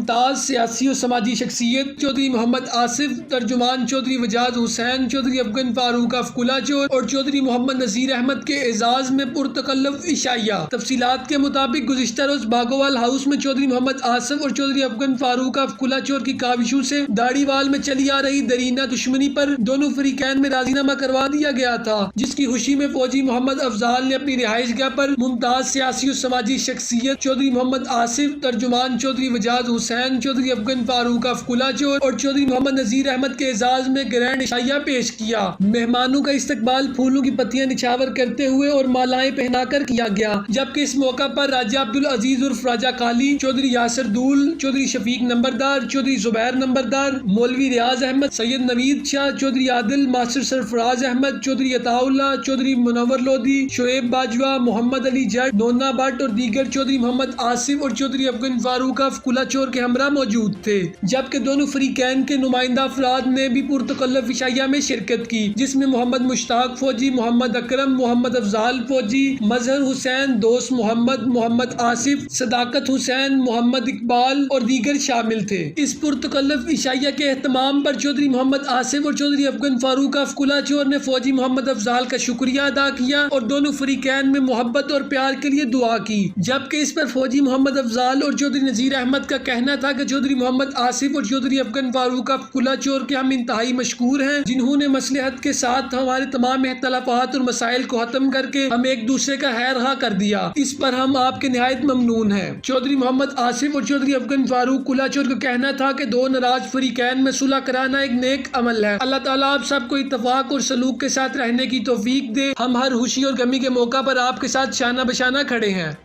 मुमताज़ सियासी और समाजी शख्सियत चौधरी मोहम्मद आसिफ, तर्जुमान चौधरी वजाद हुसैन, चौधरी अफगन फारूक कुलाचोर और चौधरी मोहम्मद नज़ीर अहमद के एजाज़ में पुरतकल्लुफ़ इशाइया। तफसीलात के मुताबिक गुज़िश्ता रोज़ बागोवाल हाउस में चौधरी मोहम्मद आसिफ और चौधरी अफगन फारूक कुलाचोर की काविशों से दाढ़ीवाल में चली आ रही दरीना दुश्मनी पर दोनों फरीकैन में राजीनामा करवा दिया गया था, जिसकी खुशी में फौजी मोहम्मद अफजाल ने अपनी रिहाइश गाह पर मुमताज़ सियासी और समाजी शख्सियत चौधरी मोहम्मद आसिफ, तर्जुमान चौधरी वजाद हुसैन, चौधरी अफगन फारूक कुलाचोर और चौधरी मोहम्मद नज़ीर अहमद के एजाज में ग्रैंड इशाइया पेश किया। मेहमानों का इस्तकबाल फूलों की पत्तियां निछावर करते हुए और मालाएं पहनाकर किया गया, जबकि इस मौका पर राजा अब्दुल अजीज उर्फ राजा काली, चौधरी यासर दूल, चौधरी शफीक नंबरदार, चौधरी जुबैर नंबरदार, मौलवी रियाज अहमद, सैयद नवीद शाह, चौधरी आदिल, मास्टर सरफराज अहमद, चौधरी अताउल्ला, चौधरी मुनव्वर लोधी, शोएब बाजवा, मोहम्मद अली जट, नोना भट्ट और दीगर चौधरी मोहम्मद आसिफ और चौधरी अफगन फारूक कुलाचोर के हमरा मौजूद थे। जबकि दोनों फरीकैन के नुमाइंदा अफराद ने भी पुरतकल्लुफ़ इशाइया में शिरकत की, जिसमें मोहम्मद मुश्ताक फौजी, मोहम्मद अकरम, मोहम्मद अफजाल फौजी, मजहर हुसैन, दोस्त मोहम्मद, मोहम्मद आसिफ, सदाकत हुसैन, मोहम्मद इकबाल और दीगर शामिल थे। इस पुरतकल्लुफ़ इशाइया के एहतमाम पर चौधरी मोहम्मद आसिफ और चौधरी अफगन फारूक कुलाचोर ने फौजी मोहम्मद अफजाल का शुक्रिया अदा किया और दोनों फरीकैन में मोहब्बत और प्यार के लिए दुआ की। जबकि इस पर फौजी मोहम्मद अफजाल और चौधरी नज़ीर अहमद का कहना था कि चौधरी मोहम्मद आसिफ और चौधरी अफगन फारूक कुलाचोर के हम इंतहाई मशकूर हैं, जिन्होंने मसलहत के साथ हमारे तमाम इख्तलाफात और मसाइल को खत्म करके हम एक दूसरे का खैर खा कर दिया। इस पर हम आपके निहायत ममनून हैं। चौधरी मोहम्मद आसिफ और चौधरी अफगन फारूक कुलाचोर का कहना था कि दो नाराज फरीकैन में सुलह कराना एक नेक अमल है। अल्लाह ताला आप सबको इत्तफाक और सलूक के साथ रहने की तौफीक दे। हम हर खुशी और गमी के मौका पर आपके साथ शाना बशाना खड़े हैं।